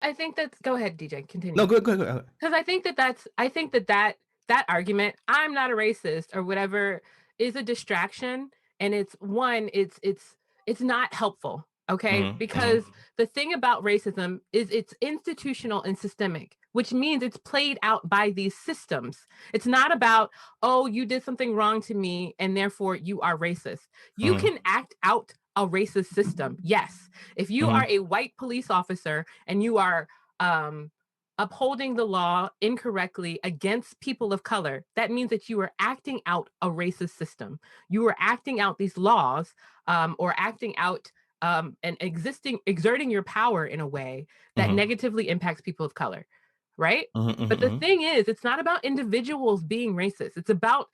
I think that's, go ahead, DJ, continue. No, good. Because I think that argument, I'm not a racist or whatever, is a distraction, and it's not helpful. Okay, because the thing about racism is it's institutional and systemic, which means it's played out by these systems. It's not about, oh, you did something wrong to me and therefore you are racist. You can act out a racist system. Yes. If you are a white police officer and you are upholding the law incorrectly against people of color, that means that you are acting out a racist system. You are acting out these laws, or acting out and exerting your power in a way that negatively impacts people of color, right? But the thing is, it's not about individuals being racist. It's about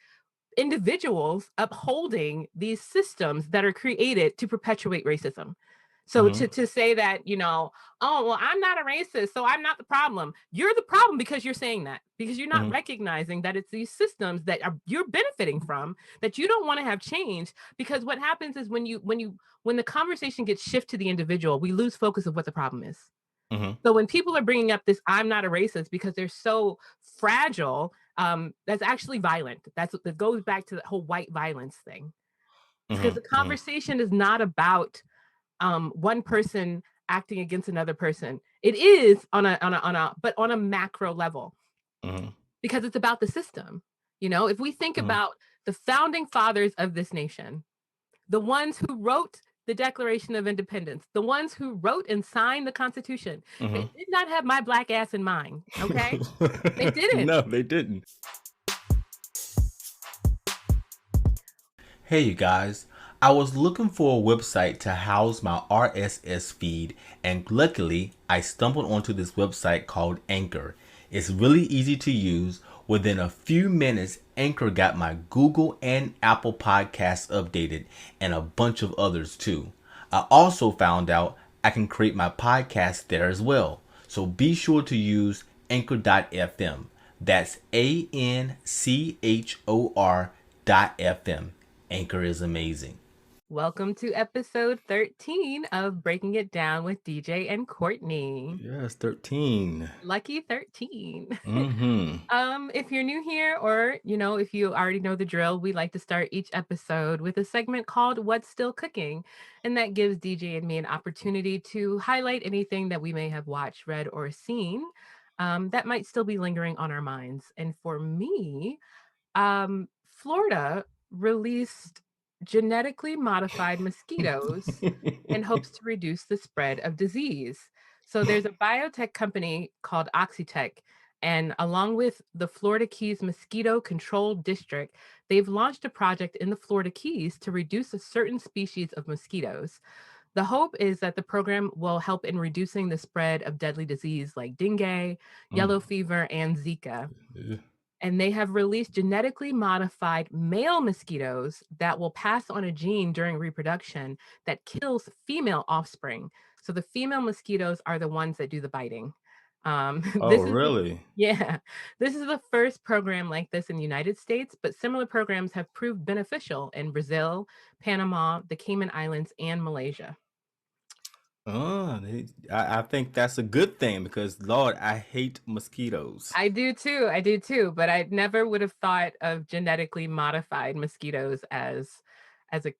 individuals upholding these systems that are created to perpetuate racism. So to say that, oh, well, I'm not a racist, so I'm not the problem. You're the problem because you're saying that, because you're not recognizing that it's these systems that you're benefiting from that you don't want to have change. Because what happens is when the conversation gets shifted to the individual, we lose focus of what the problem is. So when people are bringing up this, I'm not a racist, because they're so fragile, that's actually violent. That goes back to the whole white violence thing. Because the conversation is not about one person acting against another person. It is but on a macro level, because it's about the system. If we think about the founding fathers of this nation, the ones who wrote the Declaration of Independence, the ones who wrote and signed the Constitution, they did not have my black ass in mind. Okay, they didn't. No, they didn't. Hey, you guys. I was looking for a website to house my RSS feed, and luckily I stumbled onto this website called Anchor. It's really easy to use. Within a few minutes, Anchor got my Google and Apple podcasts updated, and a bunch of others too. I also found out I can create my podcast there as well. So be sure to use Anchor.fm. That's ANCHOR.fm. Anchor is amazing. Welcome to episode 13 of Breaking It Down with DJ and Courtney. Yes, 13. Lucky 13. If you're new here, or if you already know the drill, we like to start each episode with a segment called What's Still Cooking, and that gives DJ and me an opportunity to highlight anything that we may have watched, read, or seen that might still be lingering on our minds. And for me, Florida released genetically modified mosquitoes in hopes to reduce the spread of disease. So there's a biotech company called Oxitec, and along with the Florida Keys Mosquito Control District, they've launched a project in the Florida Keys to reduce a certain species of mosquitoes. The hope is that the program will help in reducing the spread of deadly disease like dengue, yellow fever, and Zika. And they have released genetically modified male mosquitoes that will pass on a gene during reproduction that kills female offspring. So the female mosquitoes are the ones that do the biting. Really? Yeah. This is the first program like this in the United States, but similar programs have proved beneficial in Brazil, Panama, the Cayman Islands, and Malaysia. I think that's a good thing, because Lord, I hate mosquitoes. I do too, but I never would have thought of genetically modified mosquitoes as a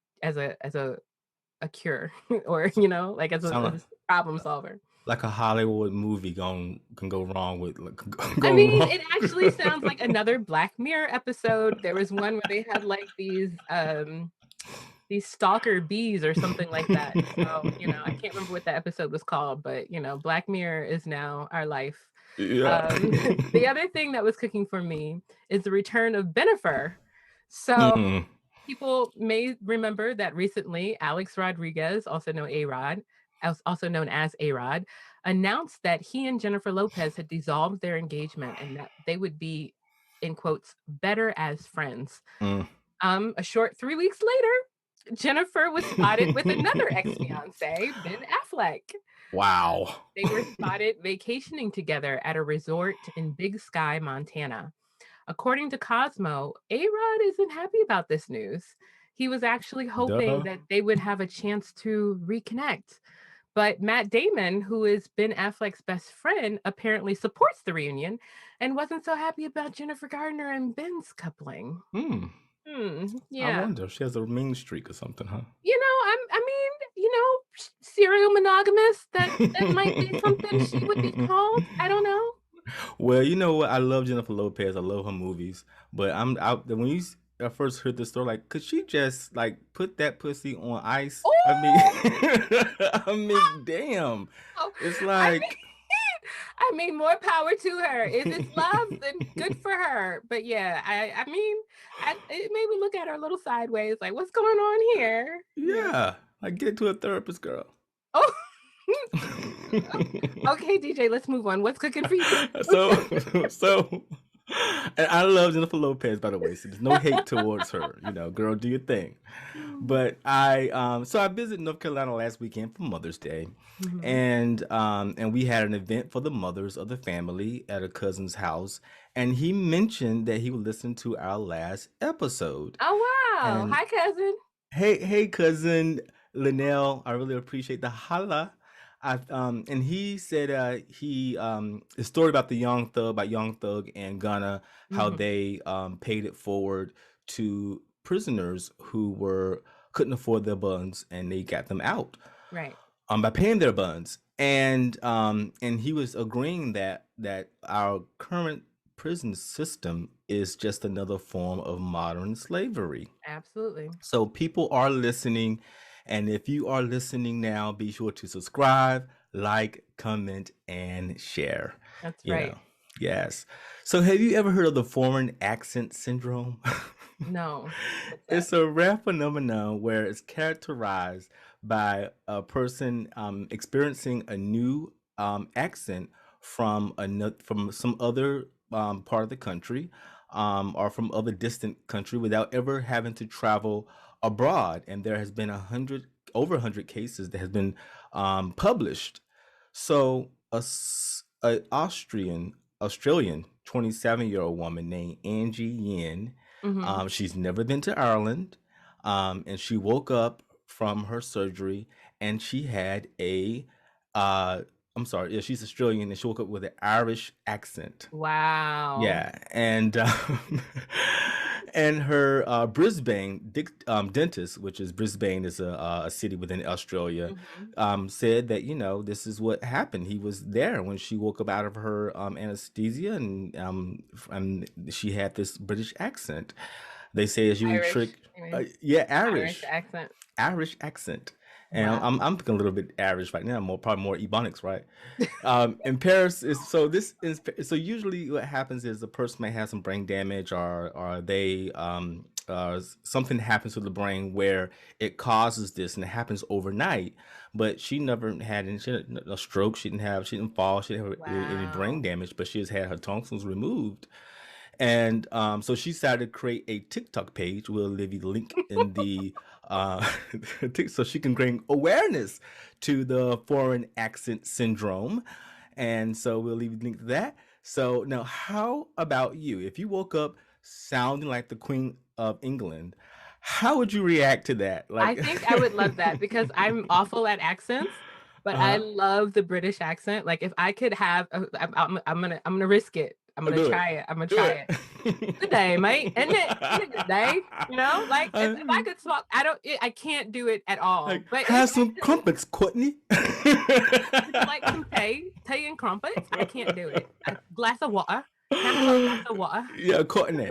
cure, or like as a problem solver. Like a Hollywood movie can go wrong with. It actually sounds like another Black Mirror episode. There was one where they had like these stalker bees or something like that. So, I can't remember what that episode was called, but Black Mirror is now our life. Yeah. The other thing that was cooking for me is the return of Bennifer. So people may remember that recently Alex Rodriguez, also known as A-Rod, announced that he and Jennifer Lopez had dissolved their engagement and that they would be, in quotes, better as friends. A short 3 weeks later, Jennifer was spotted with another ex-fiance, Ben Affleck. Wow. They were spotted vacationing together at a resort in Big Sky, Montana. According to Cosmo, A-Rod isn't happy about this news. He was actually hoping that they would have a chance to reconnect. But Matt Damon, who is Ben Affleck's best friend, apparently supports the reunion and wasn't so happy about Jennifer Gardner and Ben's coupling. I Yeah. wonder if she has a mean streak or something, huh? Serial monogamous, that might be something she would be called. I don't know. Well, you know what? I love Jennifer Lopez. I love her movies. But I'm out when I first heard this story, like, could she just like put that pussy on ice? Ooh! I mean, damn. It's like I mean, more power to her. If it's love, then good for her. But yeah, it made me look at her a little sideways, like, what's going on here? Yeah. Like, get to a therapist, girl. Oh. Okay, DJ, let's move on. What's cooking for you? So and I love Jennifer Lopez, by the way, so there's no hate towards her. Girl, do your thing. But I visited North Carolina last weekend for Mother's Day, and we had an event for the mothers of the family at a cousin's house, and he mentioned that he would listen to our last episode. Oh wow! Hi, cousin. Hey, cousin Linnell. I really appreciate the holla. And he said his story about Young Thug and Gunna, how they paid it forward to prisoners who couldn't afford their buns, and they got them out, right? By paying their buns, and he was agreeing that our current prison system is just another form of modern slavery. Absolutely. So people are listening. And if you are listening now, be sure to subscribe, like, comment, and share. That's right. Yes. So have you ever heard of the foreign accent syndrome? No. It's a rare phenomenon where it's characterized by a person experiencing a new accent from some other part of the country or from other distant country without ever having to travel abroad. And there has been over 100 cases that has been published. So a Australian 27-year-old woman named Angie Yin, she's never been to Ireland, and she woke up from her surgery and she had she's Australian, and she woke up with an Irish accent. Wow. Yeah, and and her Brisbane dentist, which is Brisbane is a city within Australia, said that this is what happened. He was there when she woke up out of her anesthesia, and she had this British accent. They say as you Irish, trick, Irish accent. And wow. I'm thinking a little bit Irish right now, probably more Ebonics, right? In Paris so usually what happens is a person may have some brain damage, or they something happens to the brain where it causes this, and it happens overnight. But she never had a stroke. She didn't fall. She didn't have any brain damage, but she has had her tonsils removed. And so she started to create a TikTok page. We'll leave you the link in the so she can bring awareness to the foreign accent syndrome. And so we'll leave you the link to that. So now, how about you? If you woke up sounding like the Queen of England, how would you react to that? I think I would love that, because I'm awful at accents. But I love the British accent. Like, if I could have, I'm gonna risk it. I'm gonna try it. I'm gonna try it. Good day, mate. Isn't it good day? Like, if I could swap, I can't do it at all. Like, but have some crumpets, Courtney. Like some tea and crumpets. I can't do it. A glass of water. Have a glass of water. Yeah, Courtney.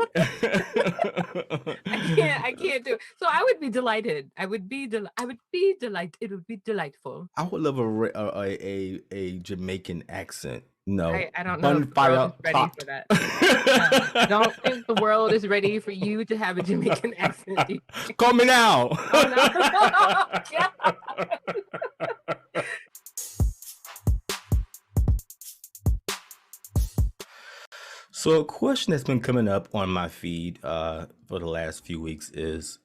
I can't do it. So I would be delighted. I would be delighted. It would be delightful. I would love a Jamaican accent. No, I don't know if the world is ready for that. I don't think the world is ready for you to have a Jamaican accent. Call me now. Oh, no. So a question that's been coming up on my feed for the last few weeks is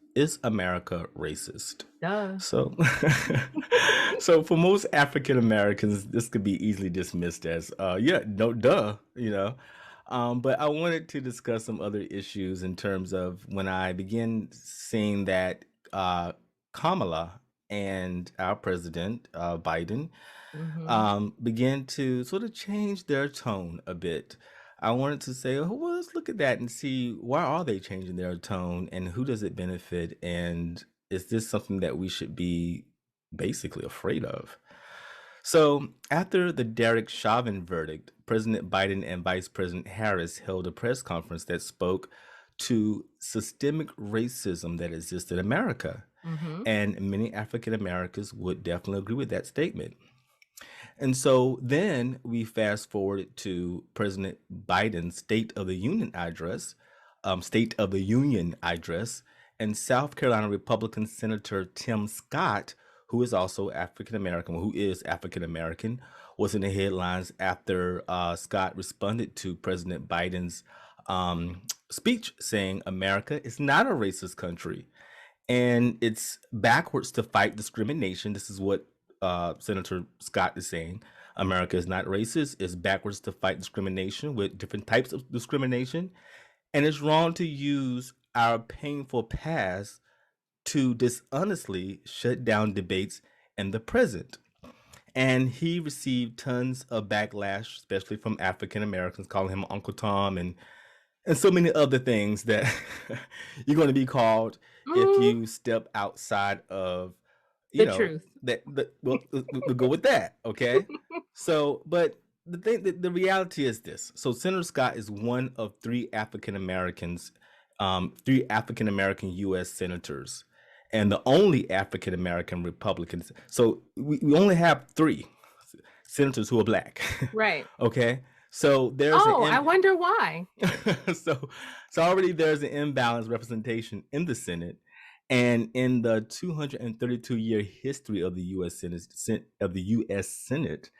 America racist? Duh. So, so for most African Americans, this could be easily dismissed as, duh. But I wanted to discuss some other issues in terms of when I began seeing that Kamala and our president, Biden, Mm-hmm. began to sort of change their tone a bit. I wanted to say, oh, well, let's look at that and see why are they changing their tone and who does it benefit, and is this something that we should be basically afraid of? So, after the Derek Chauvin verdict, President Biden and Vice President Harris held a press conference that spoke to systemic racism that exists in America. Mm-hmm. And many African Americans would definitely agree with that statement. And so then we fast forward to President Biden's State of the Union address, and South Carolina Republican Senator Tim Scott, who is also African American, was in the headlines after Scott responded to President Biden's speech saying America is not a racist country and it's backwards to fight discrimination. This is what Senator Scott is saying. America is not racist. It's backwards to fight discrimination with different types of discrimination. And it's wrong to use our painful past to dishonestly shut down debates in the present. And he received tons of backlash, especially from African Americans, calling him Uncle Tom and so many other things that you're going to be called if you step outside of the truth. We'll go with that, okay? So, but the reality is this. So Senator Scott is one of three African American U.S. senators, and the only African American Republicans. So we only have three senators who are black. Right. Okay. So there's I wonder why. so already there's an imbalanced representation in the Senate, and in the 232-year history of the U.S. Senate,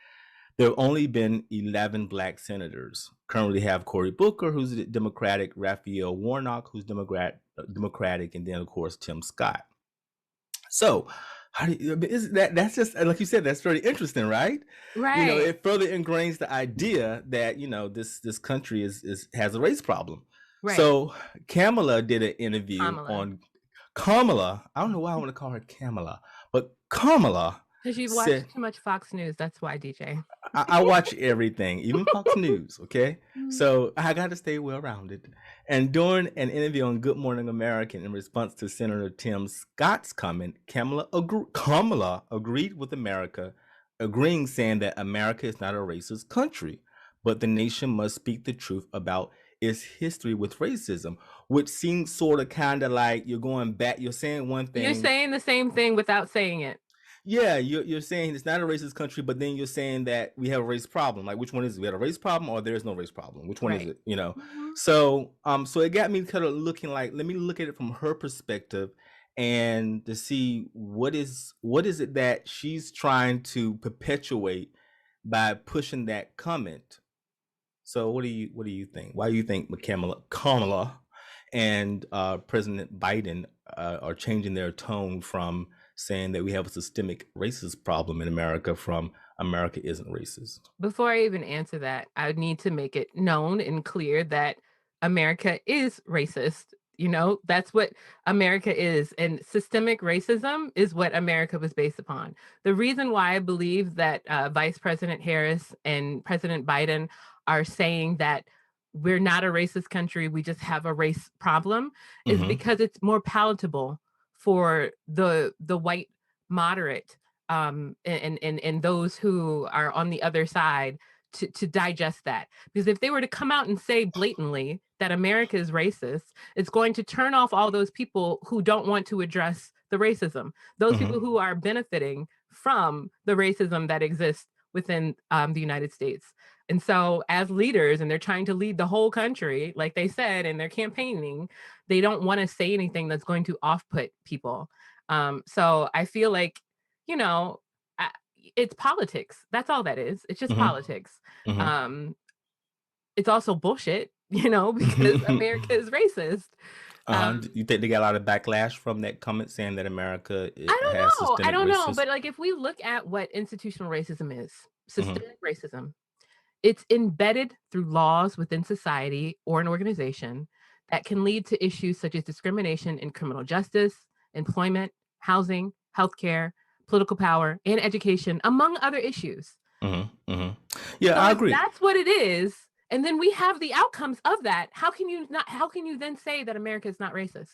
there have only been 11 black senators. Currently have Cory Booker, who's Democratic, Raphael Warnock, who's Democratic, and then of course Tim Scott. So that's just like you said, that's very interesting, right? Right. It further ingrains the idea that this country has a race problem. Right. So Kamala did an interview on Kamala. I don't know why I want to call her Kamala, but Kamala. Because you've watched too much Fox News. That's why, DJ. I watch everything, even Fox News, okay? So I got to stay well-rounded. And during an interview on Good Morning America in response to Senator Tim Scott's comment, Kamala agreed with America, saying that America is not a racist country, but the nation must speak the truth about its history with racism, which seems sort of kind of like you're going back. You're saying one thing. You're saying the same thing without saying it. Yeah, you're saying it's not a racist country, but then you're saying that we have a race problem. Like, which one is it? We have a race problem or there's no race problem? Which one is it? Mm-hmm. So it got me kind of looking like, let me look at it from her perspective and to see what is it that she's trying to perpetuate by pushing that comment. So what do you think? Why do you think Kamala and President Biden are changing their tone from saying that we have a systemic racist problem in America from America isn't racist? Before I even answer that, I need to make it known and clear that America is racist. That's what America is. And systemic racism is what America was based upon. The reason why I believe that Vice President Harris and President Biden are saying that we're not a racist country, we just have a race problem, is because it's more palatable for the white moderate and those who are on the other side to digest that. Because if they were to come out and say blatantly that America is racist, it's going to turn off all those people who don't want to address the racism, those people who are benefiting from the racism that exists within the United States. And so as leaders, and they're trying to lead the whole country, like they said, and they're campaigning, they don't want to say anything that's going to off-put people. So I feel like, it's politics. That's all that is. It's just politics. It's also bullshit, because America is racist. You think they got a lot of backlash from that comment saying that America I don't know. But like, if we look at what institutional racism is, systemic racism, it's embedded through laws within society or an organization that can lead to issues such as discrimination in criminal justice, employment, housing, healthcare, political power, and education, among other issues. Yeah, So I if agree. that's what it is, and then we have the outcomes of that, how can you then say that America is not racist?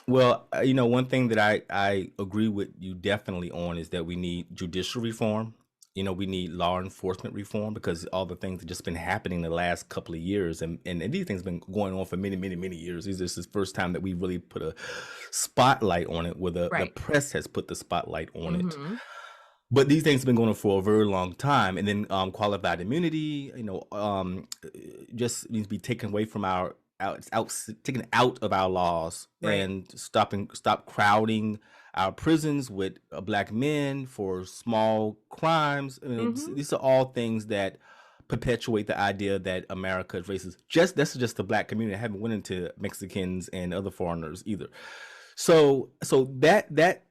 Well, one thing that I agree with you definitely on is that we need judicial reform. We need law enforcement reform because all the things that just been happening the last couple of years, and these things been going on for many, many, many years. This is the first time that we really put a spotlight on it, where the Right. press has put the spotlight on it. Mhm. But these things have been going on for a very long time, and then qualified immunity, just needs to be taken away from taken out of our laws, Right. and stop crowding our prisons with black men for small crimes. These are all things that perpetuate the idea that America is racist. That's just the black community. I haven't went into Mexicans and other foreigners either. So that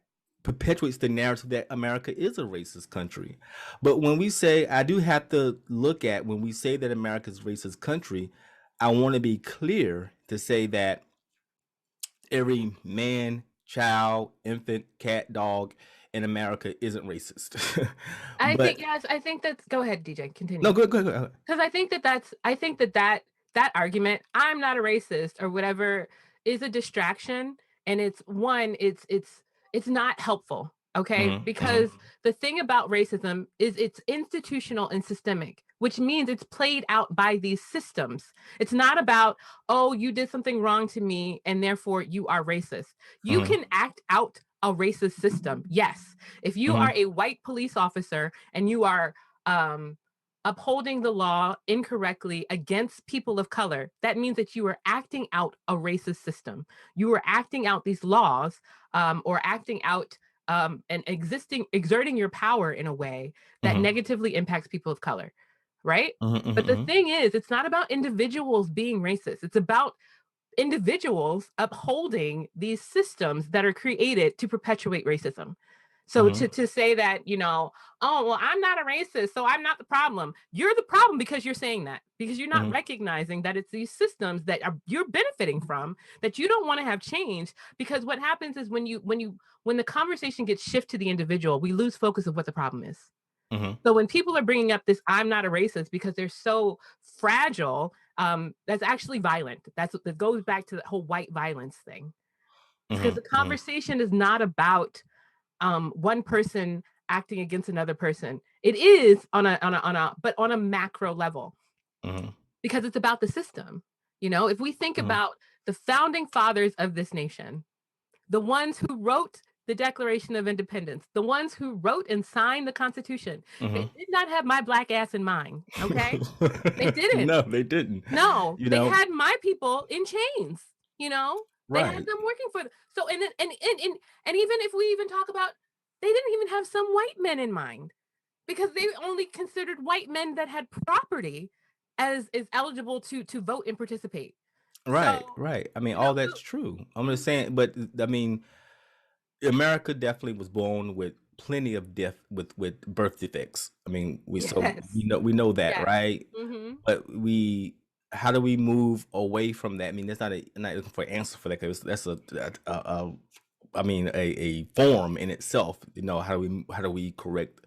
perpetuates the narrative that America is a racist country. But when we say, I do have to look at, when we say that America is a racist country, I want to be clear to say that every man, child, infant, cat, dog in America isn't racist. I But think that's go ahead, DJ, continue. no, go ahead. Because I think that argument, I'm not a racist or whatever, is a distraction, and it's not helpful. Okay, because the thing about racism is it's institutional and systemic, which means it's played out by these systems. It's not about, oh, you did something wrong to me and therefore you are racist. You can act out a racist system. Yes. If you are a white police officer and you are upholding the law incorrectly against people of color, that means that you are acting out a racist system. You are acting out these laws, or acting out and exerting your power in a way that negatively impacts people of color, right? But the thing is, it's not about individuals being racist. It's about individuals upholding these systems that are created to perpetuate racism. So to say that, oh, well, I'm not a racist, so I'm not the problem. You're the problem because you're saying that, because you're not recognizing that it's these systems that you're benefiting from that you don't want to have changed. Because what happens is when the conversation gets shifted to the individual, we lose focus of what the problem is. So when people are bringing up this, I'm not a racist, because they're so fragile, that's actually violent. That goes back to the whole white violence thing. Because the conversation is not about one person acting against another person. It is on a macro level, because it's about the system. If we think about the founding fathers of this nation, the ones who wrote the Declaration of Independence, the ones who wrote and signed the Constitution, they did not have my black ass in mind. Okay, they didn't. No, they didn't. No, they had my people in chains. They Right. had them working for them. So and even if we even talk about, they didn't even have some white men in mind, because they only considered white men that had property as is eligible to vote and participate. Right, So, right. I mean, all that's true. I'm just saying, but I mean, America definitely was born with plenty of with birth defects. I mean, we know that, Yes. right? But how do we move away from that? I mean, I'm not looking for an answer for that, because that's a form in itself. How do we correct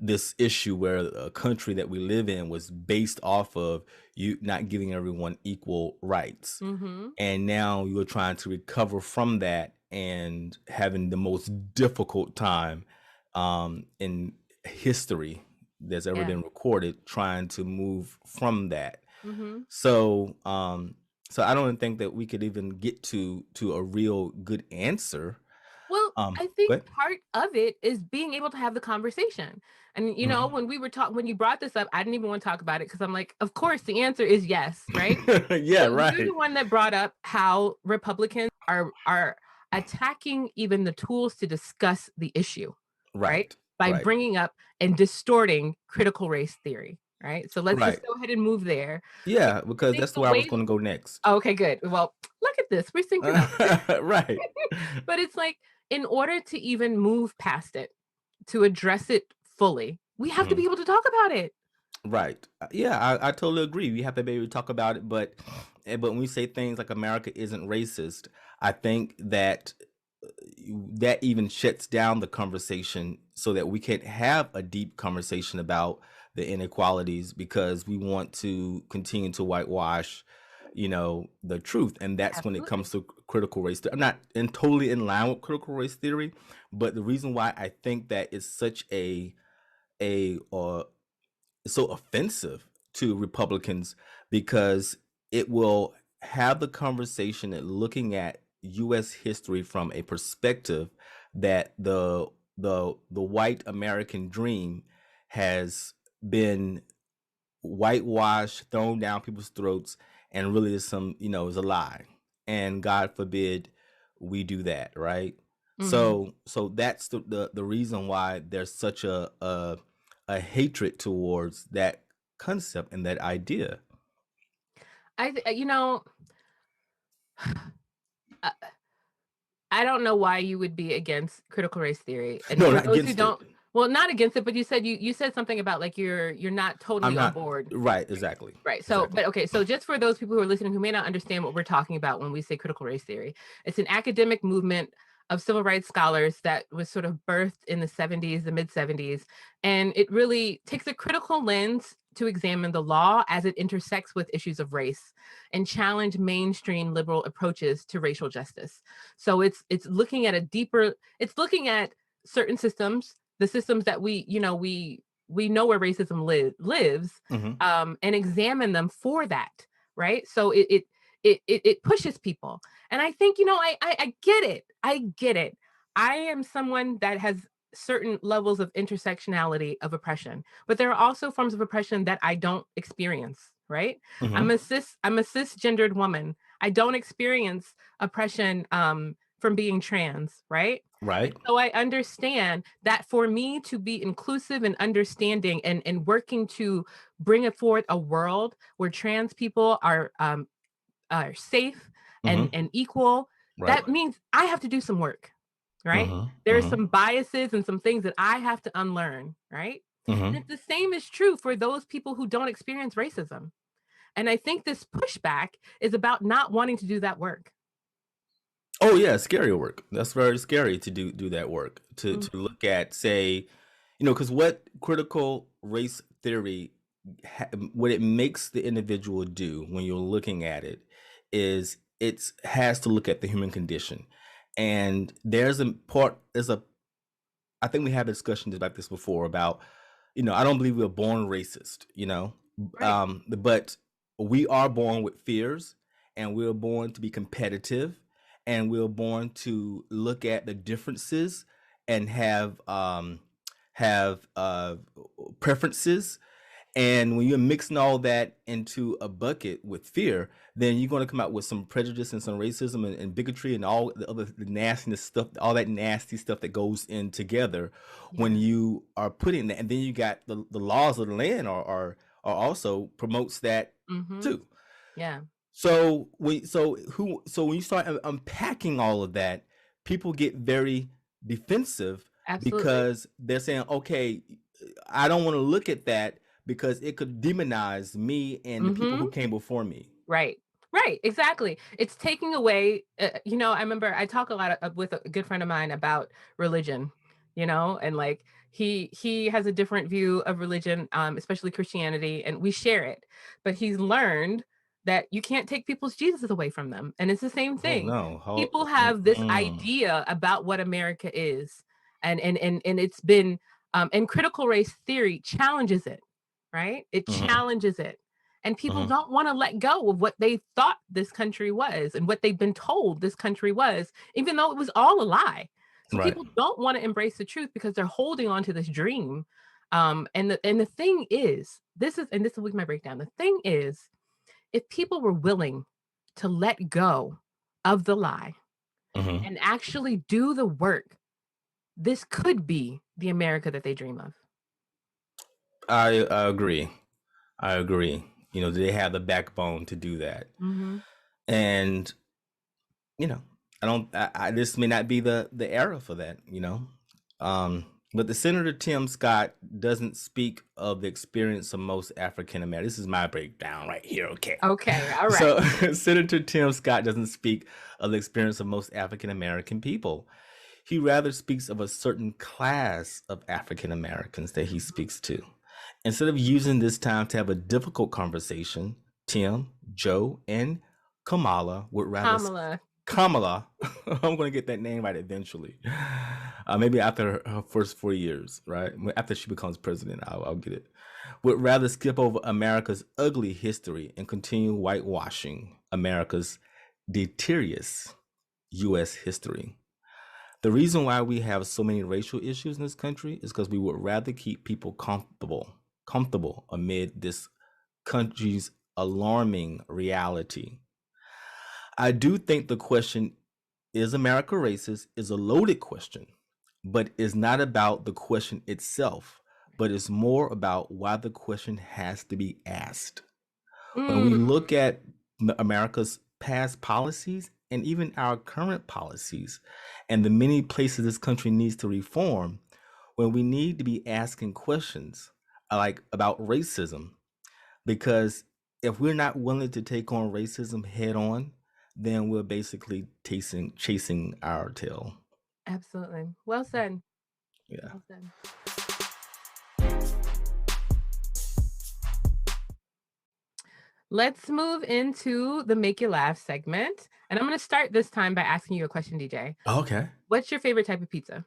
this issue where a country that we live in was based off of you not giving everyone equal rights, and now you're trying to recover from that and having the most difficult time in history that's ever been recorded, trying to move from that. So I don't think that we could even get to a real good answer. Well, I think part of it is being able to have the conversation. And when you brought this up, I didn't even want to talk about it, because I'm like, of course the answer is yes, right? Yeah, right. You're the one that brought up how Republicans are attacking even the tools to discuss the issue, right? By bringing up and distorting critical race theory, right? So let's just go ahead and move there. Yeah, because that's where I was going to go next. Okay, good. Well, look at this. We're syncing up. Right. But it's like, in order to even move past it, to address it fully, we have to be able to talk about it. Right. Yeah, I totally agree. We have to be able to talk about it, but when we say things like America isn't racist, I think that that even shuts down the conversation so that we can have a deep conversation about the inequalities, because we want to continue to whitewash, the truth. And that's when it comes to critical race theory. I'm not totally in line with critical race theory, but the reason why I think that it's such so offensive to Republicans, because it will have the conversation at looking at U.S. history from a perspective that the white American dream has been whitewashed, thrown down people's throats, and really is is a lie. And God forbid we do that, right? So that's the reason why there's such a hatred towards that concept and that idea. I don't know why you would be against critical race theory. And no, for not those against who don't, it. well, not against it, but you said you said something about like you're not totally on board. Right, exactly. Right. So, but okay. So just for those people who are listening who may not understand what we're talking about when we say critical race theory, it's an academic movement of civil rights scholars that was sort of birthed in the 70s, the mid 70s. And it really takes a critical lens to examine the law as it intersects with issues of race and challenge mainstream liberal approaches to racial justice. So it's looking at it's looking at certain systems, the systems that we know where racism lives, and examine them for that, right? So it pushes people. And I think, I get it. I am someone that has certain levels of intersectionality of oppression, but there are also forms of oppression that I don't experience, right? I'm a cisgendered woman. I don't experience oppression from being trans, right? Right. So I understand that for me to be inclusive and understanding and working to bring forth a world where trans people are safe and equal, that means I have to do some work, right? There are some biases and some things that I have to unlearn, right? And the same is true for those people who don't experience racism. And I think this pushback is about not wanting to do that work. Oh yeah, scary work. That's very scary to do that work. To look at, say, because what critical race theory, what it makes the individual do when you're looking at it, is it has to look at the human condition. And I think we had discussions about this before about, I don't believe we're born racist, Right. but we are born with fears, and we're born to be competitive, and we're born to look at the differences and have preferences. And when you're mixing all that into a bucket with fear, then you're going to come out with some prejudice and some racism and bigotry and all the other nastiness stuff, all that nasty stuff that goes in together when you are putting that. And then you got the laws of the land are also promotes that too. Yeah. So when you start unpacking all of that, people get very defensive. Absolutely. Because they're saying, okay, I don't want to look at that because it could demonize me and the people who came before me. Right. Exactly. It's taking away, I remember I talk a lot with a good friend of mine about religion, and like he has a different view of religion, especially Christianity, and we share it. But he's learned that you can't take people's Jesus away from them. And it's the same thing. Oh, no. People have this idea about what America is. And it's been, and critical race theory challenges it, right? It challenges it. And people don't want to let go of what they thought this country was and what they've been told this country was, even though it was all a lie. So people don't want to embrace the truth because they're holding on to this dream. And the thing is, this is my breakdown. The thing is, if people were willing to let go of the lie and actually do the work, this could be the America that they dream of. I agree. They have the backbone to do that. And this may not be the era for that, but the Senator Tim Scott doesn't speak of the experience of most African Americans. This is my breakdown right here. Okay, all right. So Senator Tim Scott doesn't speak of the experience of most African American people. He rather speaks of a certain class of African Americans that he speaks to. Instead of using this time to have a difficult conversation, Tim, Joe, and Kamala would rather... Kamala. I'm going to get that name right eventually. Maybe after her first 4 years, right? After she becomes president, I'll get it. Would rather skip over America's ugly history and continue whitewashing America's deleterious U.S. history. The reason why we have so many racial issues in this country is because we would rather keep people comfortable amid this country's alarming reality. I do think the question, is America racist, is a loaded question, but it's not about the question itself, but it's more about why the question has to be asked. When we look at America's past policies and even our current policies and the many places this country needs to reform, when we need to be asking questions like about racism, because if we're not willing to take on racism head on, then we're basically chasing our tail. Absolutely. Well said. Yeah. Well said. Let's move into the Make You Laugh segment. And I'm going to start this time by asking you a question, DJ. Okay. What's your favorite type of pizza?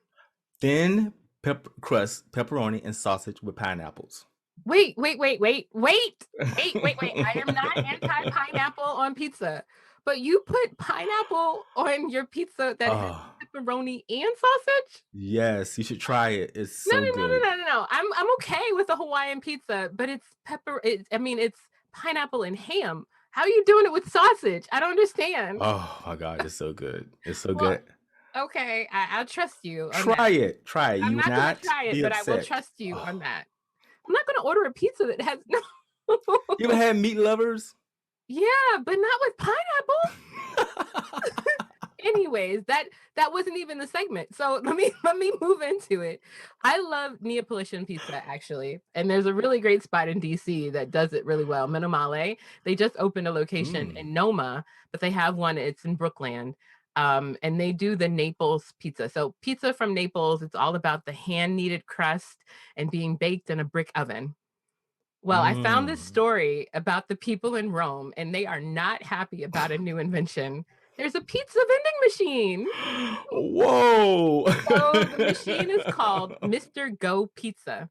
Thin crust, pepperoni, and sausage with pineapples. Wait. I am not anti-pineapple on pizza. But you put pineapple on your pizza that has pepperoni and sausage? Yes, you should try it. It's so good. No. I'm okay with a Hawaiian pizza, but it's it's pineapple and ham. How are you doing it with sausage? I don't understand. Oh my God, it's so good. It's so good. Okay, I'll trust you. Try it. I'm not going to try it, but I will trust you on that. I'm not going to order a pizza that has no. You ever had meat lovers? Yeah, but not with pineapple. Anyways, that wasn't even the segment. So let me move into it. I love Neapolitan pizza, actually. And there's a really great spot in DC that does it really well. Menomale. They just opened a location in Noma, but they have one, it's in Brookland. And they do the Naples pizza. So pizza from Naples, it's all about the hand-kneaded crust and being baked in a brick oven. Well, I found this story about the people in Rome, and they are not happy about a new invention. There's a pizza vending machine. Whoa! So the machine is called Mr. Go Pizza,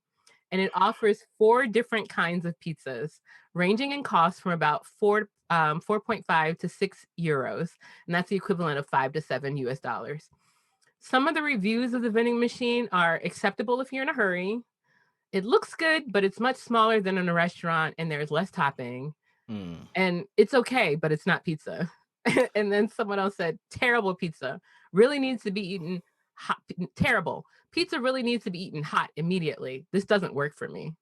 and it offers 4 different kinds of pizzas, ranging in cost from about 4.5 to 6 euros, and that's the equivalent of $5 to $7 US. Some of the reviews of the vending machine are acceptable if you're in a hurry. It looks good, but it's much smaller than in a restaurant, and there's less topping. And it's okay, but it's not pizza. And then someone else said, terrible pizza. Really needs to be eaten hot. Terrible. Pizza really needs to be eaten hot immediately. This doesn't work for me.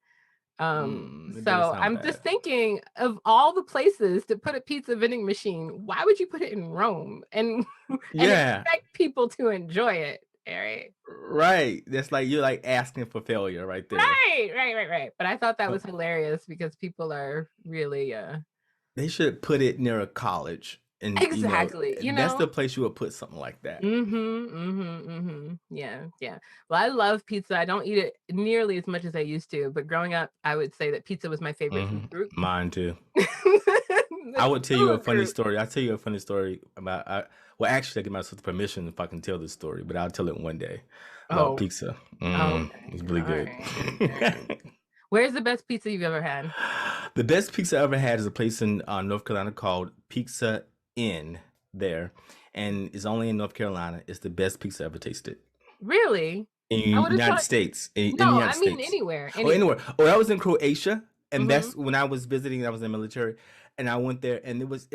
So I'm just thinking of all the places to put a pizza vending machine. Why would you put it in Rome and expect people to enjoy it? Right. That's like you're like asking for failure right there. Right. But I thought that was hilarious because people are really they should put it near a college. And exactly. That's the place you would put something like that. Yeah. Well, I love pizza. I don't eat it nearly as much as I used to, but growing up, I would say that pizza was my favorite food group. Mine too. I would tell you a funny story. I'll tell you a funny story about well, actually, I give myself permission if I can tell this story, but I'll tell it one day about pizza. It's really good. Right. Where's the best pizza you've ever had? The best pizza I ever had is a place in North Carolina called Pizza In there, and it's only in North Carolina. It's the best pizza I ever tasted. Really? In the United States. I mean anywhere. Anywhere. Oh, I was in Croatia, and that's when I was visiting. I was in the military, and I went there, and it was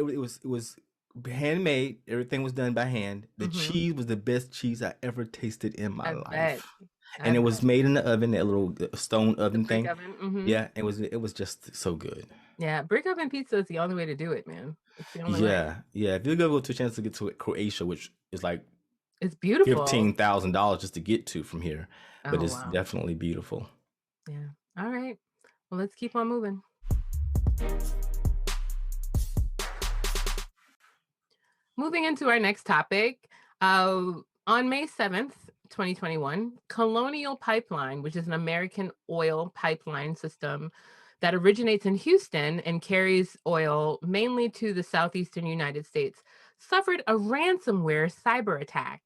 handmade. Everything was done by hand. The cheese was the best cheese I ever tasted in my life. And it was made in the oven, that little stone oven thing. Yeah, it was just so good. Yeah, brick oven pizza is the only way to do it, man. It's the only way. Yeah. If you go to a chance to get to Croatia, which is like it's beautiful, $15,000 just to get to from here, but it's definitely beautiful. Yeah. All right. Well, let's keep on moving. Moving into our next topic. On May 7th, 2021, Colonial Pipeline, which is an American oil pipeline system that originates in Houston and carries oil mainly to the southeastern United States, suffered a ransomware cyber attack.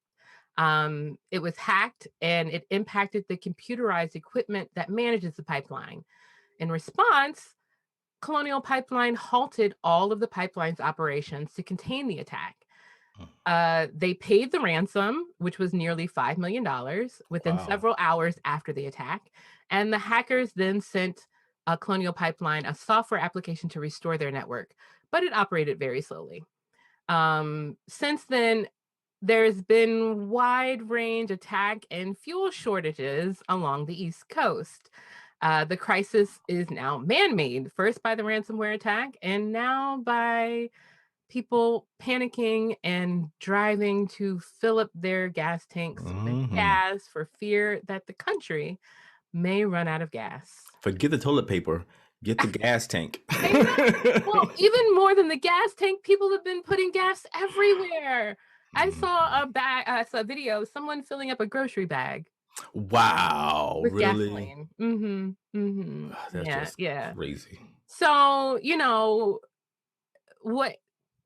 It was hacked and it impacted the computerized equipment that manages the pipeline. In response, Colonial Pipeline halted all of the pipeline's operations to contain the attack. They paid the ransom, which was nearly $5 million within Wow. several hours after the attack. And the hackers then sent Colonial Pipeline a software application to restore their network, but it operated very slowly. Since then, there's been wide range attack and fuel shortages along the East Coast. The crisis is now man-made, first by the ransomware attack, and now by people panicking and driving to fill up their gas tanks with gas for fear that the country may run out of gas. Forget the toilet paper. Get the gas tank. Well, even more than the gas tank, people have been putting gas everywhere. I saw a video of someone filling up a grocery bag. Wow, With really? Gasoline. That's just crazy. So,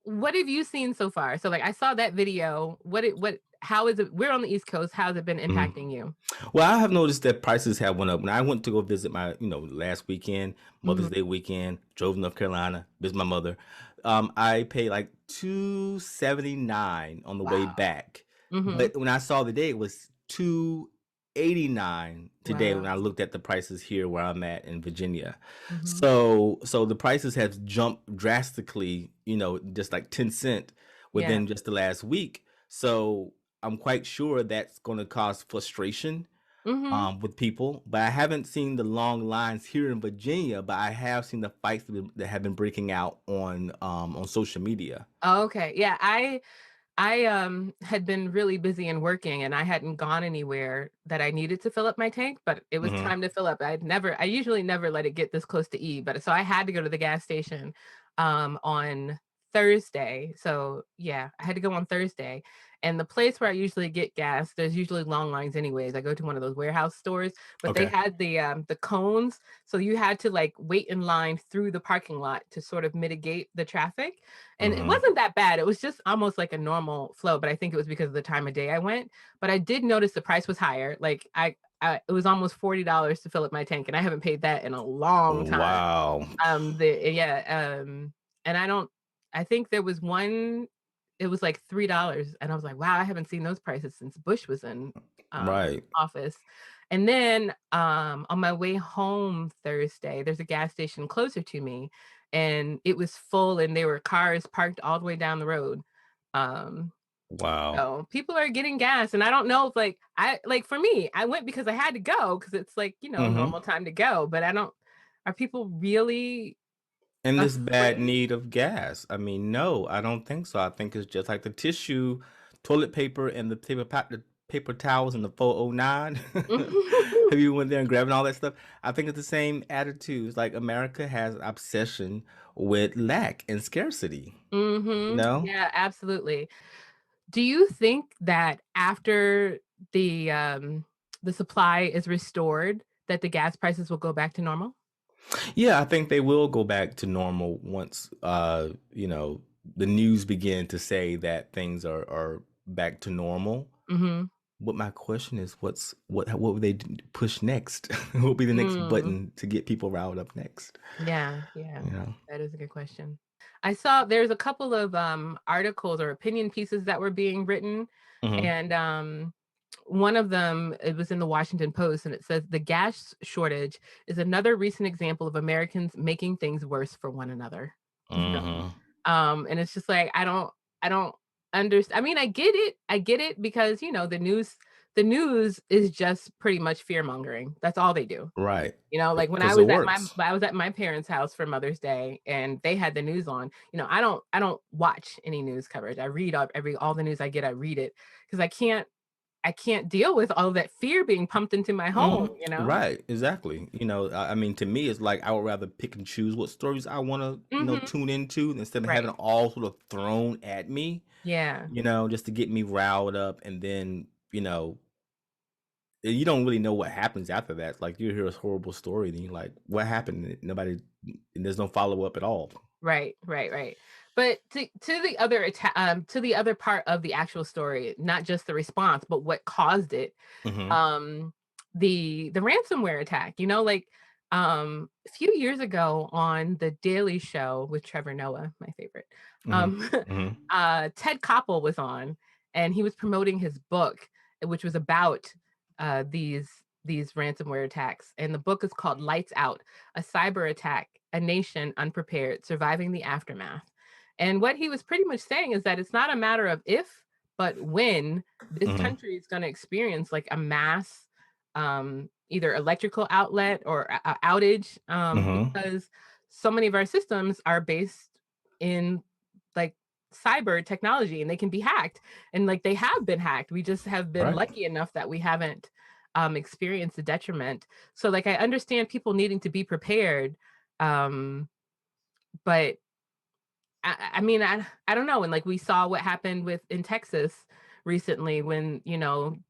what have you seen so far? So, like, I saw that video. How is it? We're on the East Coast. How's it been impacting you? Well, I have noticed that prices have went up. When I went to go visit my, last weekend, Mother's Day weekend, drove to North Carolina, visit my mother. I paid like $279 on the way back. But when I saw the day, it was $289 today when I looked at the prices here where I'm at in Virginia. So the prices have jumped drastically, just like 10 cents within just the last week. So I'm quite sure that's going to cause frustration with people. But I haven't seen the long lines here in Virginia, but I have seen the fights that have been breaking out on social media. Oh, okay. Yeah, I had been really busy and working, and I hadn't gone anywhere that I needed to fill up my tank, but it was time to fill up. I usually never let it get this close to E, but so I had to go to the gas station on Thursday. So yeah, I had to go on Thursday. And the place where I usually get gas, there's usually long lines anyways. I go to one of those warehouse stores, but they had the cones, so you had to like wait in line through the parking lot to sort of mitigate the traffic. And it wasn't that bad. It was just almost like a normal flow, but I think it was because of the time of day I went. But I did notice the price was higher. Like it was almost $40 to fill up my tank, and I haven't paid that in a long time. Wow. And I think there was one, it was like $3, and I was like, wow, I haven't seen those prices since Bush was in office. And then on my way home Thursday, there's a gas station closer to me, and it was full, and there were cars parked all the way down the road. Wow. So people are getting gas, and I don't know if for me, I went because I had to go because it's like, normal time to go, but are people really in this bad need of gas? I mean, no, I don't think so. I think it's just like the tissue, toilet paper, and the paper towels and the 409. Have you went there and grabbing all that stuff? I think it's the same attitudes. Like America has obsession with lack and scarcity. No? Yeah, absolutely. Do you think that after the supply is restored, that the gas prices will go back to normal? Yeah, I think they will go back to normal once the news begin to say that things are back to normal. But my question is, what would they push next? What will be the next button to get people riled up next? Yeah. That is a good question. I saw there's a couple of articles or opinion pieces that were being written, and one of them, it was in the Washington Post, and it says the gas shortage is another recent example of Americans making things worse for one another. And it's just like I don't understand. I mean, I get it because the news is just pretty much fear mongering. That's all they do. Right. Like when I was at my parents' house for Mother's Day and they had the news on, I don't watch any news coverage. I read all the news I get, I read it because I can't deal with all of that fear being pumped into my home, Right, exactly. I mean, to me, it's like I would rather pick and choose what stories I want to, tune into instead of having it all sort of thrown at me. Yeah. Just to get me riled up and then, you don't really know what happens after that. Like you hear a horrible story, then you're like, what happened? Nobody, and there's no follow up at all. Right. But to the other to the other part of the actual story, not just the response, but what caused it. Um, the ransomware attack. Like a few years ago on the Daily Show with Trevor Noah, my favorite. Ted Koppel was on, and he was promoting his book, which was about these ransomware attacks. And the book is called Lights Out: A Cyber Attack, A Nation Unprepared, Surviving the Aftermath. And what he was pretty much saying is that it's not a matter of if, but when this country is going to experience like a mass either electrical outlet or outage, because so many of our systems are based in like cyber technology, and they can be hacked, and like they have been hacked. We just have been lucky enough that we haven't experienced the detriment. So like I understand people needing to be prepared, but I mean, I don't know. And like we saw what happened in Texas recently when,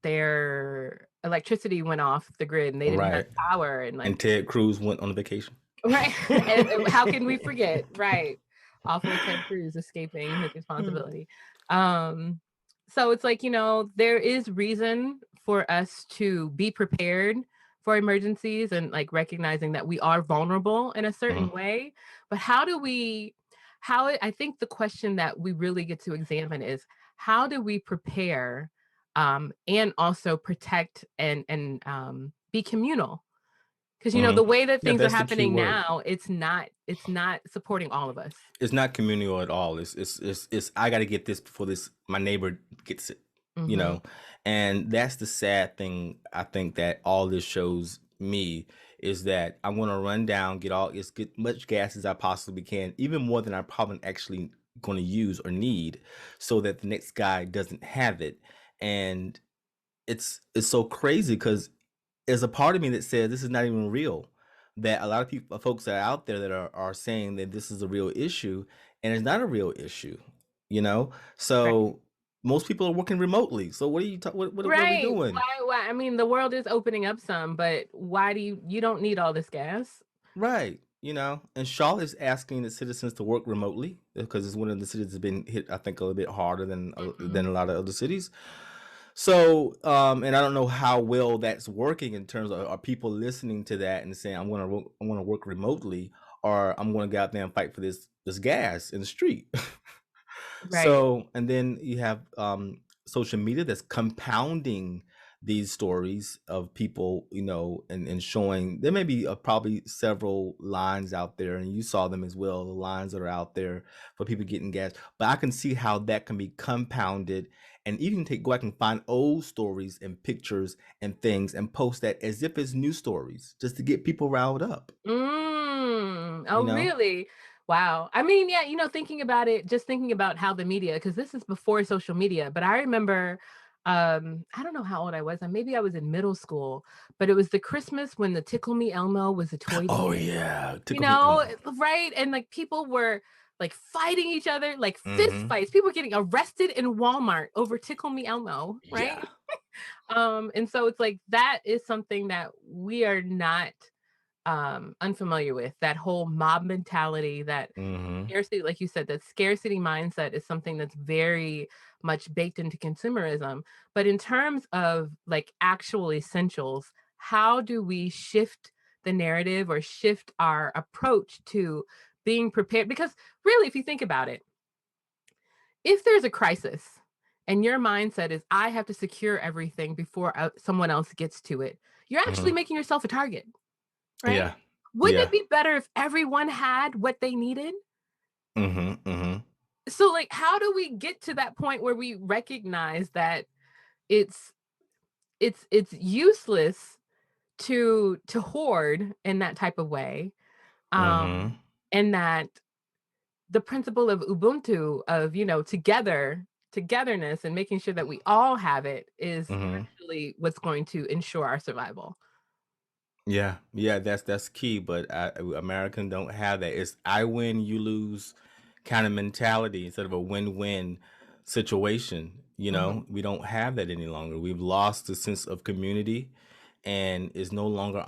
their electricity went off the grid and they didn't have power, and like, and Ted Cruz went on a vacation. Right. And how can we forget? Right. Awful Ted Cruz escaping his responsibility. So it's like, there is reason for us to be prepared for emergencies and like recognizing that we are vulnerable in a certain way. But I think the question that we really get to examine is, how do we prepare and also protect and be communal? Because the way that things are happening now, it's not supporting all of us. It's not communal at all. It's I got to get this before my neighbor gets it. And that's the sad thing. I think that all this shows me is that I'm going to run down, get much gas as I possibly can, even more than I'm probably actually going to use or need, so that the next guy doesn't have it. And it's so crazy because there's a part of me that says this is not even real. That a lot of folks that are out there that are saying that this is a real issue, and it's not a real issue. So most people are working remotely. So what are you what are we doing? Why? I mean, the world is opening up some, but why do you don't need all this gas? Right. And Charlotte is asking the citizens to work remotely because it's one of the cities that's been hit, I think, a little bit harder than a lot of other cities. So, and I don't know how well that's working in terms of, are people listening to that and saying, I want to work remotely, or I'm going to go out there and fight for this gas in the street. So, and then you have social media that's compounding these stories of people, and showing there may be probably several lines out there, and you saw them as well, the lines that are out there for people getting gas. But I can see how that can be compounded, and even go back and find old stories and pictures and things and post that as if it's new stories, just to get people riled up. Really? Wow. I mean, yeah, thinking about it, just thinking about how the media, because this is before social media, but I remember, I don't know how old I was. Maybe I was in middle school, but it was the Christmas when the Tickle Me Elmo was a toy. Oh yeah. Right? And like people were like fighting each other, like fist fights. People were getting arrested in Walmart over Tickle Me Elmo, right? Yeah. And so it's like, that is something that we are not unfamiliar with. That whole mob mentality, that scarcity, like you said, that scarcity mindset is something that's very much baked into consumerism. But in terms of like actual essentials, how do we shift the narrative or shift our approach to being prepared? Because really, if you think about it, if there's a crisis and your mindset is, I have to secure everything before someone else gets to it, you're actually making yourself a target. Right? Yeah. Wouldn't it be better if everyone had what they needed? So like, how do we get to that point where we recognize that it's useless to hoard in that type of way, and that the principle of Ubuntu, of togetherness and making sure that we all have it, is actually what's going to ensure our survival. Yeah, that's key. But Americans don't have that. It's I win, you lose kind of mentality instead of a win-win situation. You know, we don't have that any longer. We've lost the sense of community, and it's no longer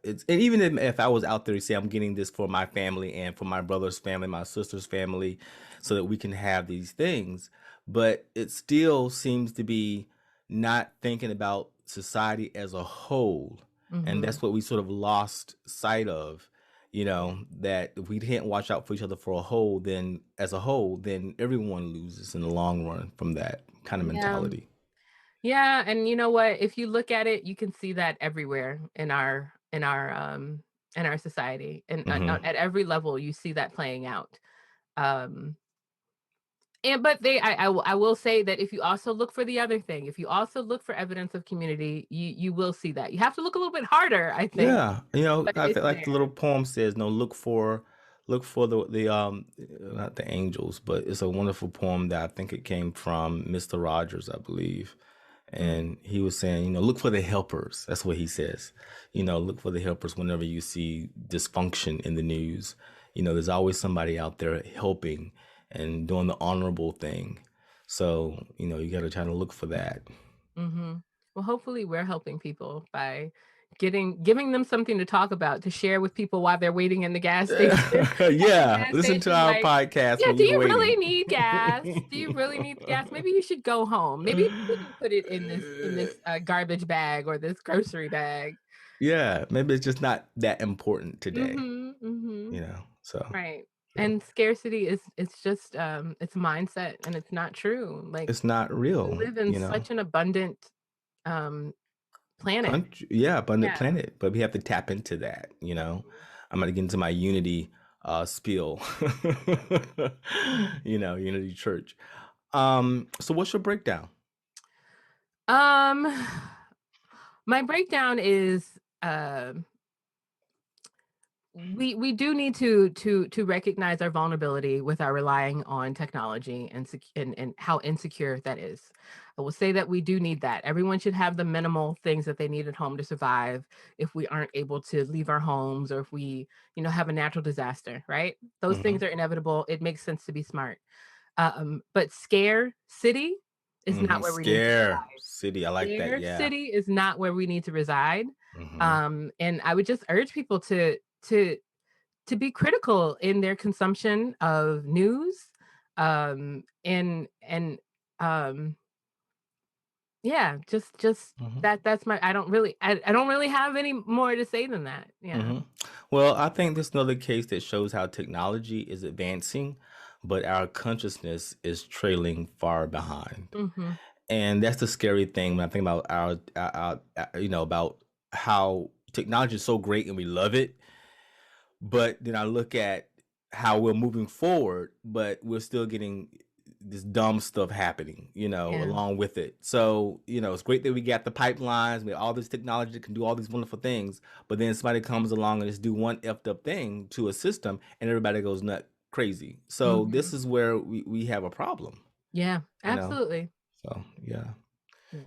it's, and even if I was out there to say I'm getting this for my family and for my brother's family, my sister's family, so that we can have these things, but it still seems to be not thinking about society as a whole. And that's what we sort of lost sight of, you know, that if we can't watch out for each other for a whole, then as a whole, then everyone loses in the long run from that kind of mentality. Yeah, and you know what? If you look at it, you can see that everywhere in our society, and at every level, you see that playing out. Um, and but I will say that if you also look for the other thing, if you also look for evidence of community, you will see that. You have to look a little bit harder, I think, Yeah, you know, but I it's feel like the there. little poem says, no, look for the not the angels, but it's a wonderful poem that I think it came from Mr. Rogers, I believe. And he was saying, you know, look for the helpers. That's what he says. You know, look for the helpers whenever you see dysfunction in the news. You know, there's always somebody out there helping and doing the honorable thing. So, you know, you got to try to look for that. Mm-hmm. Well, hopefully we're helping people by giving them something to talk about, to share with people while they're waiting in the gas station. Yeah, listen to our Like, podcast yeah, when do you're you really waiting. need gas? Do you really need gas? Maybe you should go home. Maybe you shouldn't put it in this garbage bag or this grocery bag. Yeah, maybe it's just not that important today, Mm-hmm. you know. So, Right. yeah. And scarcity is it's just it's mindset, and it's not true. Like, It's not we real, live in you know. such an abundant um planet. Country, yeah, abundant Yeah. planet, but we have to tap into that, you know. I'm gonna get into my unity spiel. You know, Unity Church. So what's your breakdown? Um, my breakdown is we do need to recognize our vulnerability with our relying on technology and how insecure that is. I will say that we do need that. Everyone should have the minimal things that they need at home to survive if we aren't able to leave our homes, or if we, have a natural disaster, right? Those Hmm. things are inevitable. It makes sense to be smart. But scare city is not where we need to Scare reside. city, I like that. Their Yeah. city is not where we need to reside. Hmm. And I would just urge people to to be critical in their consumption of news. And um, yeah, just Hmm. that's my I don't really have any more to say than that. Yeah. Hmm. Well, I think this is another case that shows how technology is advancing, but our consciousness is trailing far behind. Hmm. And that's the scary thing when I think about you know, about how technology is so great and we love it, but then I look at how we're moving forward, but we're still getting this dumb stuff happening, you know, Yeah. along with it. So, you know, it's great that we got the pipelines, we have all this technology that can do all these wonderful things, but then somebody comes along and just do one effed up thing to a system and everybody goes nut crazy. So Hmm. this is where we have a problem, Yeah, you know? absolutely. So, yeah. Yeah.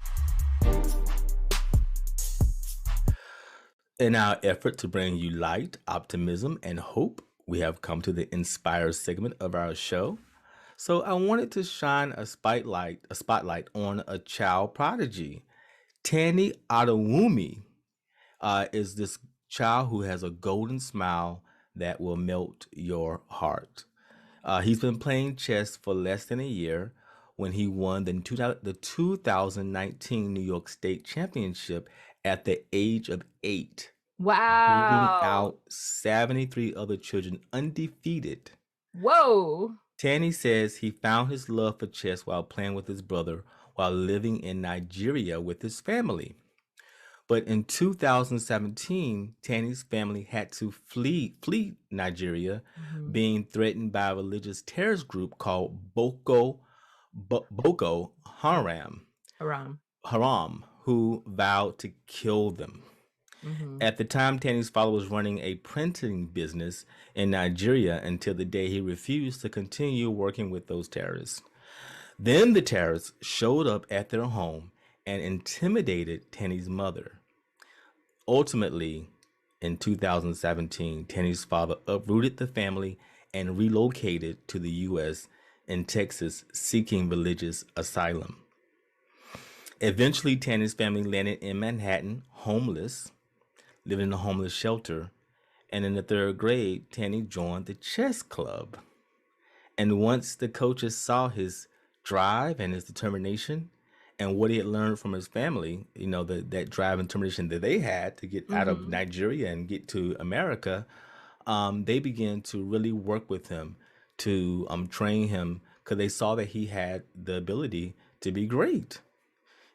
In our effort to bring you light, optimism, and hope, we have come to the Inspire segment of our show. So I wanted to shine a spotlight on a child prodigy. Tani Adewumi is this child who has a golden smile that will melt your heart. He's been playing chess for less than a year when he won the 2019 New York State Championship at the age of 8, beating Wow. out 73 other children undefeated. Whoa. Tani says he found his love for chess while playing with his brother while living in Nigeria with his family. But in 2017, Tani's family had to flee Nigeria, Hmm. being threatened by a religious terrorist group called Boko Haram. Haram, who vowed to kill them. Hmm. At the time, Tani's father was running a printing business in Nigeria until the day he refused to continue working with those terrorists. Then the terrorists showed up at their home and intimidated Tani's mother. Ultimately, in 2017, Tani's father uprooted the family and relocated to the U.S., in Texas seeking religious asylum. Eventually, Tani's family landed in Manhattan, homeless, living in a homeless shelter. And in the 3rd grade, Tani joined the chess club. And once the coaches saw his drive and his determination and what he had learned from his family, that drive and determination that they had to get out of Nigeria and get to America, they began to really work with him to train him because they saw that he had the ability to be great.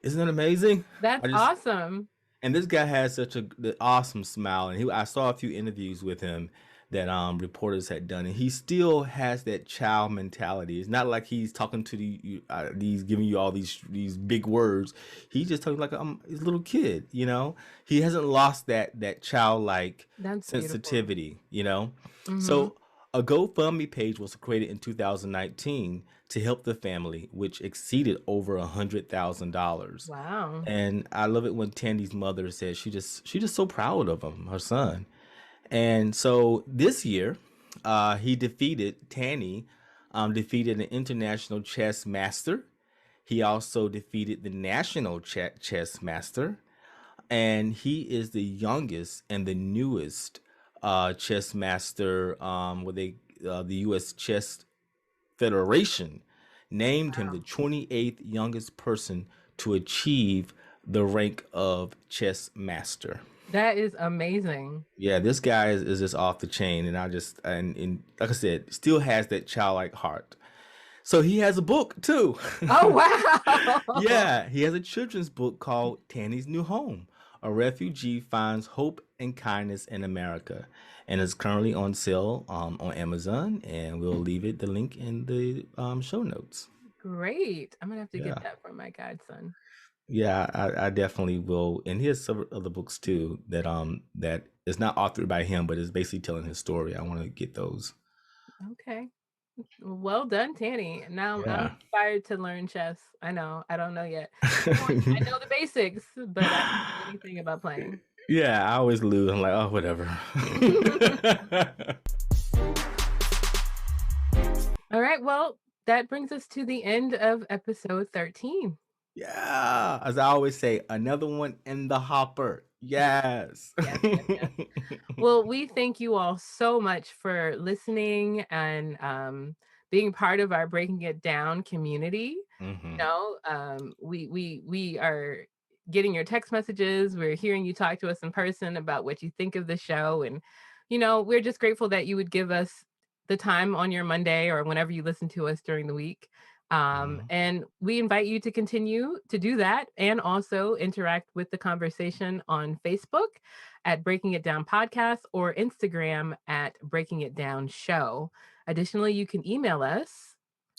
Isn't that amazing? That's awesome. And this guy has such the awesome smile. And I saw a few interviews with him that reporters had done, and he still has that child mentality. It's not like he's talking to these giving you all these big words. He's just talking like he's a little kid. He hasn't lost that childlike sensitivity. So a GoFundMe page was created in 2019 to help the family, which exceeded over $100,000. Wow! And I love it when Tandy's mother says she's just so proud of him, her son. And so this year, Tani defeated an international chess master. He also defeated the national chess master, and he is the youngest and the newest chess master. The U.S. Chess Federation named him the 28th youngest person to achieve the rank of chess master. That is amazing. Yeah, this guy is just off the chain, and and like I said, still has that childlike heart. So he has a book too. Oh wow! Yeah, he has a children's book called Tani's New Home: A Refugee Finds Hope and Kindness in America, and it's currently on sale on Amazon, and we'll leave the link in the show notes. Great! I'm gonna have to get that for my godson. Yeah, I definitely will. And he has several other books too that is not authored by him, but is basically telling his story. I want to get those. Okay. Well done, Tani. Now I'm inspired to learn chess. I know. I don't know yet. I know the basics, but I don't know anything about playing. Yeah, I always lose. I'm like, oh, whatever. All right. Well, that brings us to the end of episode 13. Yeah, as I always say, another one in the hopper. Yes. Yes. Well, we thank you all so much for listening and being part of our Breaking It Down community. We are getting your text messages. We're hearing you talk to us in person about what you think of the show, and we're just grateful that you would give us the time on your Monday or whenever you listen to us during the week. And we invite you to continue to do that and also interact with the conversation on Facebook at Breaking It Down Podcast or Instagram at Breaking It Down Show. Additionally, you can email us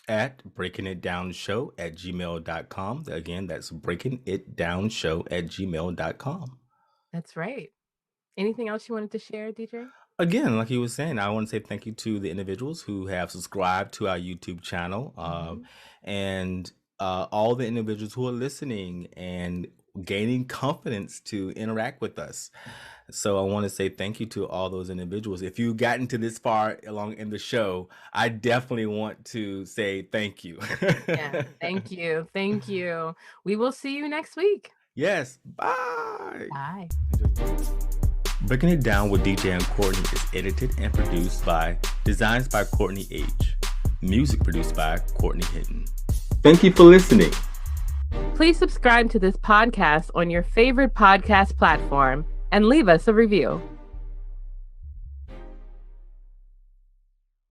at breakingitdownshow@gmail.com. Again, that's breakingitdownshow@gmail.com. That's right. Anything else you wanted to share, DJ? Again, like you were saying, I want to say thank you to the individuals who have subscribed to our YouTube channel and all the individuals who are listening and gaining confidence to interact with us. So I want to say thank you to all those individuals. If you've gotten to this far along in the show, I definitely want to say thank you. Yeah, thank you. Thank you. We will see you next week. Yes. Bye. Bye. Breaking It Down with DJ and Courtney is edited and produced by Designs by Courtney H. Music produced by Courtney Hinton. Thank you for listening. Please subscribe to this podcast on your favorite podcast platform and leave us a review.